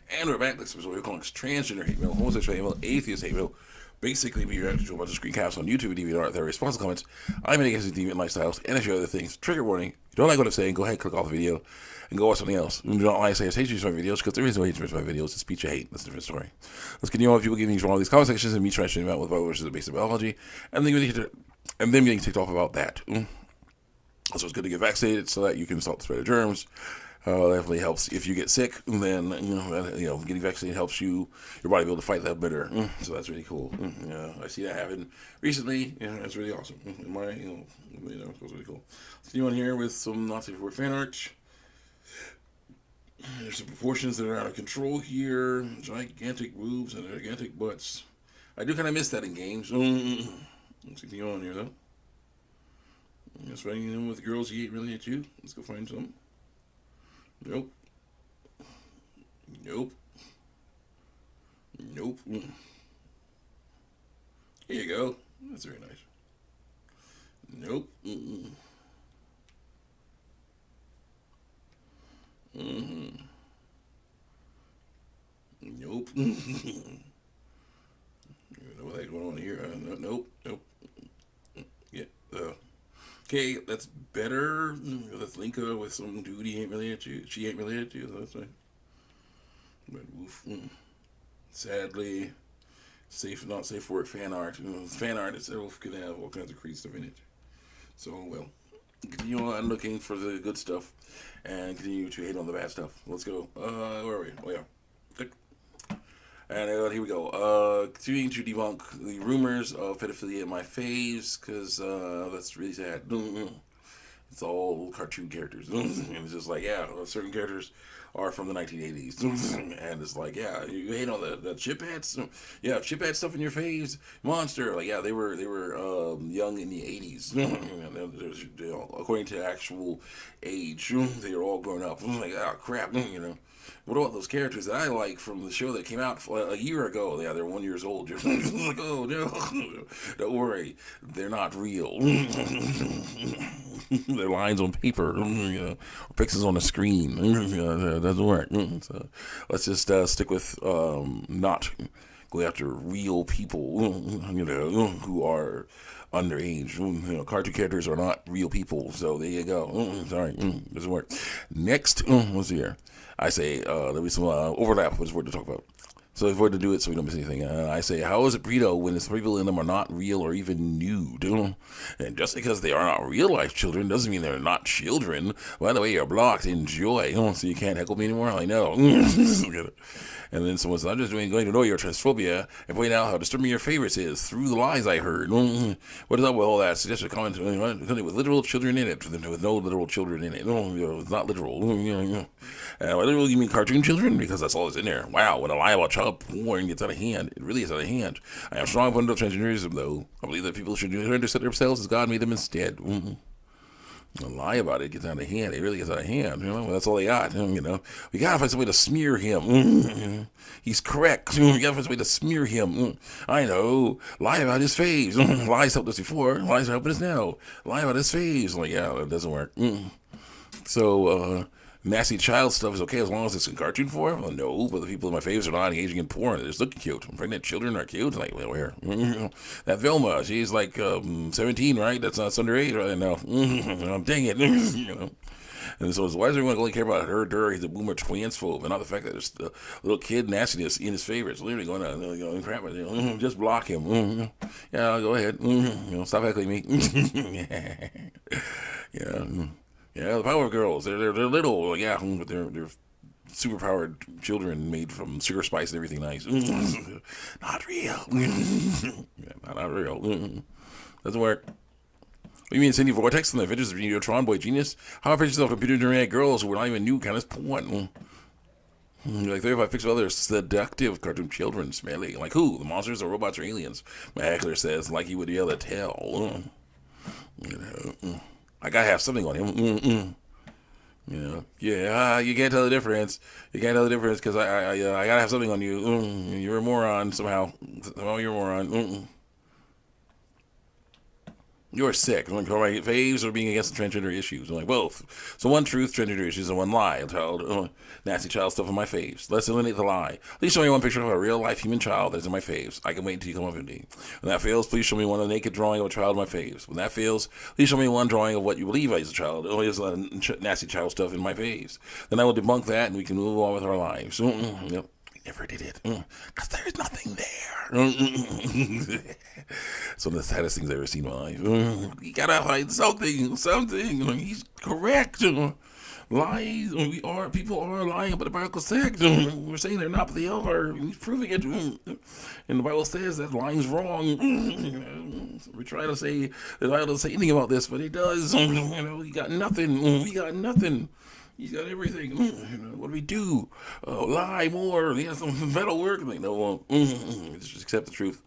And we're back. This is what we're calling transgender hate mail, homosexual hate mail, atheist hate mail. Basically, we react to a bunch of screen caps on YouTube and DVR. Their responsive comments. I'm against deviant lifestyles and a few other things. Trigger warning. If you don't like what I'm saying, go ahead and click off the video and go watch something else. You don't like to say hate my videos because there is no hate my videos. It's speech you hate. That's a different story. Let's continue on with people getting these wrong. These comment sections and me trying to them out with what is the basic biology, and then getting ticked off about that. So it's good to get vaccinated so that you can stop the spread of germs. That definitely helps. If you get sick, then getting vaccinated helps your body be able to fight that better. So that's really cool. I see that happen recently. It's really awesome. It was really cool. Continue on here with some not safe for work fan art. There's some proportions that are out of control here. Gigantic boobs and gigantic butts. I do kind of miss that in games. Let's continue on here though. Just fighting them with girls you hate really at you. Let's go find some. Nope. Nope. Nope. Here you go. That's very nice. Nope. Nope. What's going on here? Nope. Nope. Yeah. Okay, that's better. That's Linka with some dude he ain't related to. She ain't related to, so that's fine. But oof. Sadly, not safe for work fan art. Fan art itself can have all kinds of crazy stuff in it. So, well, continue on looking for the good stuff and continue to hate on the bad stuff. Let's go. Where are we? Oh, yeah. Click. And here we go. Continuing to debunk the rumors of pedophilia in my faves, because that's really sad. It's all cartoon characters. And it's just like, yeah, certain characters are from the 1980s. And it's like, yeah, you hate on the chip hats? Yeah, chip hat stuff in your faves? Monster. Like, yeah, they were young in the 80s. According to actual age, they were all grown up. Like, oh, crap, What about those characters that I like from the show that came out a year ago? Yeah, they're 1 year old. You're like, oh no, don't worry, they're not real. They're lines on paper, or pixels on the screen. It doesn't work. So let's just stick with not go after real people, who are underage. Cartoon characters are not real people. So there you go. Sorry, doesn't work. Next, let's see here. I say there'll be some overlap with this word to talk about. So if we're to do it so we don't miss anything, I say, how is it burrito when the people in them are not real or even nude? And just because they are not real life children doesn't mean they're not children. By the way, you're blocked. Enjoy. So you can't heckle me anymore? I know. And then someone says, I'm just going to know your transphobia and point out how disturbing your favorites is through the lies I heard. What is up with all that? Suggested comment with literal children in it, with no literal children in it. It's not literal. By literal, you mean cartoon children? Because that's all that's in there. Wow, when a lie about child porn gets out of hand, it really is out of hand. I am strong opponent of transgenderism, though. I believe that people should understand themselves as God made them instead. A lie about it gets out of hand. It really gets out of hand. That's all they got. We gotta find some way to smear him. He's correct. We gotta find some way to smear him. I know. Lie about his face. Lies helped us before. Lies are helping us now. Lie about his face. Like, yeah, that doesn't work. So, nasty child stuff is okay as long as it's in cartoon form? Well, no, but the people in my faves are not engaging in porn. They're just looking cute. Pregnant children are cute. Like, well, where? That Velma, she's like 17, right? That's not underage, right? No. Dang it. And so why does everyone only care about her? He's a boomer transphobe, and not the fact that there's a little kid nastiness in his favorites. Literally going on, crap, just block him. Yeah, go ahead. Stop heckling me. Yeah. Yeah, the Power Girls. They're little, yeah, but they're super powered children made from sugar spice and everything nice. Not real. Not real. Doesn't work. What do you mean, Cindy Vortex and the Adventures of Tron Boy Genius? How pictures of computer generated girls who were not even new kind of porn? Like 35 pictures of other seductive cartoon children, smelly. Like who? The monsters or robots or aliens? My heckler says, like he would be able to tell. I gotta have something on him. Yeah, you can't tell the difference. You can't tell the difference because I gotta have something on you. You're a moron somehow. Somehow you're a moron. You're sick. I'm like, all right, faves are being against the transgender issues. I'm like, both. So one truth, transgender issues, and one lie. Child, nasty child stuff in my faves. Let's eliminate the lie. Please show me one picture of a real life human child that's in my faves. I can wait until you come up with me. When that fails, please show me one naked drawing of a child in my faves. When that fails, please show me one drawing of what you believe is a child. Oh, is nasty child stuff in my faves. Then I will debunk that, and we can move on with our lives. Yep. Never did it because there's nothing there. It's one of the saddest things I've ever seen in my life. You gotta hide something. He's correct. Lies. People are lying about the Bible sex. We're saying they're not, but they are. He's proving it. And the Bible says that lying's wrong. We're trying to say the Bible doesn't say anything about this, but it does. He got nothing. We got nothing. He's got everything. What do we do? Lie more. He has some metal work. Like, no, just accept the truth.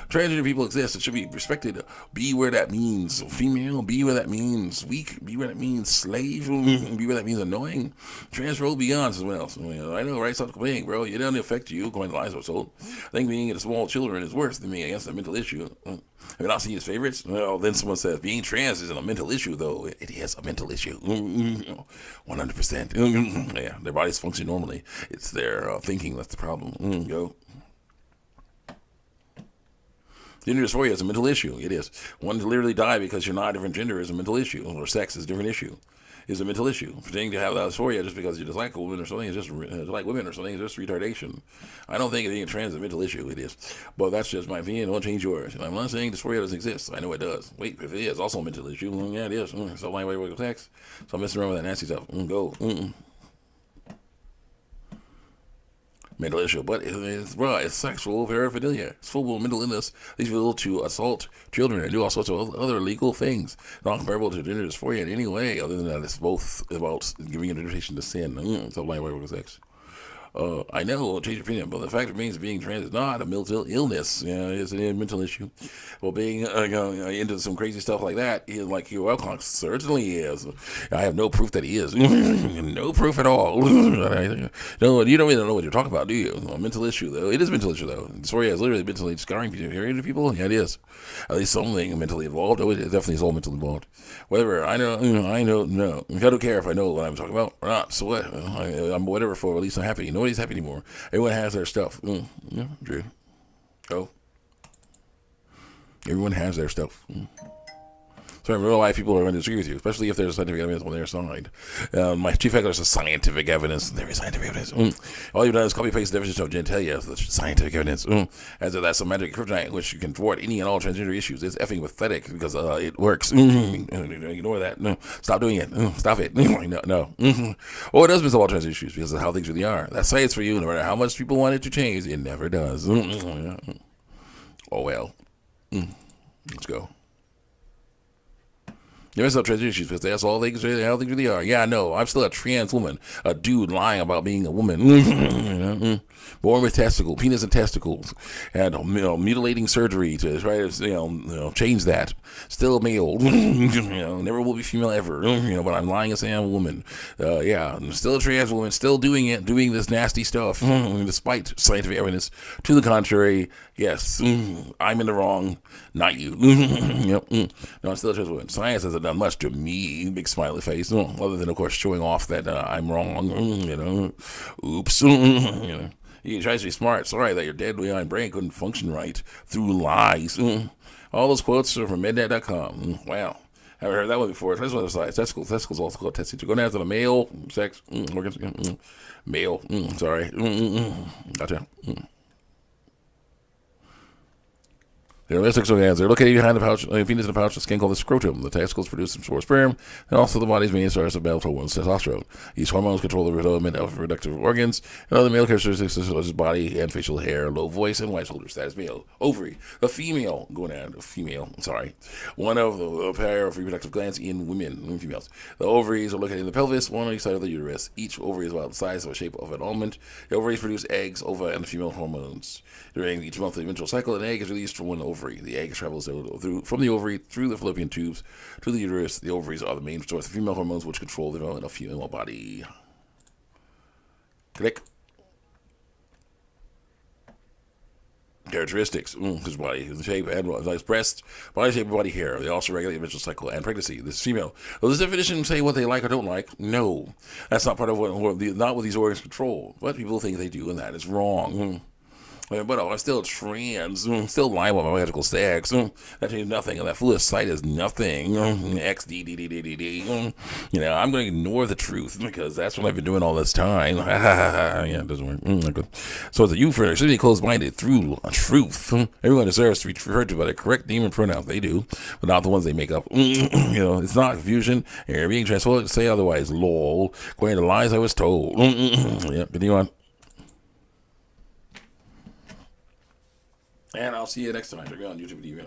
Transgender people exist. It should be respected. Be where that means female. Be where that means weak. Be where that means slave. Be where that means annoying. Transphobe beyond as well. So, I know, right? Stop complaining, bro. It doesn't affect you. Going to lies or sold. I think being in small children is worse than being against a mental issue. Have you not seen his favorites? Well, then someone says being trans isn't a mental issue, though. It is a mental issue. 100%. Yeah, their bodies function normally. It's their thinking that's the problem. Go. Gender dysphoria is a mental issue. It is. One to literally die because you're not a different gender is a mental issue, or sex is a different issue. Is a mental issue. Pretending to have that dysphoria just because you dislike a woman or something is just like women or something is just retardation. I don't think being trans is a mental issue. It is, but that's just my opinion. It won't change yours. I'm not saying dysphoria doesn't exist. I know it does. Wait, if it is also a mental issue, yeah, it is. So my way with sex. So I'm messing around with that nasty stuff. Go. Mental issue, but it's sexual paraphernalia. It's full mental illness. These people to assault children and do all sorts of other illegal things. Not comparable to gender dysphoria in any way, other than that it's both about giving an invitation to sin. So my way with sex. I know, I'll change your opinion, but the fact remains being trans is not a mental illness. It's a mental issue. Well, being into some crazy stuff like that, like your Wilcox certainly is. I have no proof that he is. No proof at all. No, you don't really know what you're talking about, do you? A mental issue, though. It is a mental issue, though. Dysphoria is literally mentally scarring people. Yeah, it is. At least something mentally involved. Oh, it definitely is all mentally involved. Whatever. I know. No. I don't care if I know what I'm talking about or not. So what? I'm whatever for. At least I'm happy. Nobody's happy anymore. Everyone has their stuff. Yeah, true. Oh. Everyone has their stuff. So in real life, people are going to disagree with you, especially if there's scientific evidence on their side. My chief factor is scientific evidence. There is scientific evidence. All you've done is copy paste the definition of genitalia. So that's scientific evidence. As if that's some magic kryptonite which you can thwart any and all transgender issues. It's effing pathetic because it works. Ignore that. No, stop doing it. Stop it. No. Well, it does miss all transgender issues because of how things really are. That's science for you. No matter how much people want it to change, it never does. Oh well. Let's go. There's no transgender issues because that's all things really, how things really are. Yeah, I know. I'm still a trans woman, a dude lying about being a woman. Born with penis and testicles, and mutilating surgery to try to change that. Still male, never will be female ever. But I'm lying and saying I'm a woman. I'm still a trans woman, still doing this nasty stuff, despite scientific evidence to the contrary. Yes, I'm in the wrong, not you. No, I'm still a trans woman. Science hasn't done much to me. Big smiley face. Other than of course showing off that I'm wrong. Oops. You try to be smart. Sorry that your dead behind brain couldn't function right through lies. All those quotes are from mednet.com. Wow. Haven't heard that one before. That's one of the sides. Testicles also called testicles. Go down to the male sex organs. Male. Sorry. Gotcha. There are sexual organs. They're located behind the pouch, penis in the pouch, the skin called the scrotum. The testicles produce some sort of sperm, and also the body's main source of male hormones, testosterone. These hormones control the development of reproductive organs and other male characteristics such as body and facial hair, low voice, and white shoulders. That is male. Ovary. The female gonad. One of the pair of reproductive glands in females. The ovaries are located in the pelvis, one on each side of the uterus. Each ovary is about the size of the shape of an almond. The ovaries produce eggs, ova, and female hormones. During each monthly menstrual cycle, an egg is released from one ovary. The egg travels from the ovary through the fallopian tubes to the uterus. The ovaries are the main source of female hormones, which control the development of female body. Click. characteristics, his body shape and like breast, body shape, body hair. They also regulate menstrual cycle and pregnancy. This is female. Those definitions say what they like or don't like. No, that's not part of not what these organs control. But people think they do, and that is wrong. But I'm still trans, still lying about my biological sex. That means nothing, and that foolish site is nothing. XDDDDD. I'm going to ignore the truth because that's what I've been doing all this time. Yeah, it doesn't work. So it's a you for should be closed-minded through truth. Everyone deserves to be referred to by the correct name and pronouns. They do, but not the ones they make up. It's not confusion. You're being transphobic. Say otherwise. Lol. According to lies I was told. Continue on. And I'll see you next time. Check me on YouTube and TV.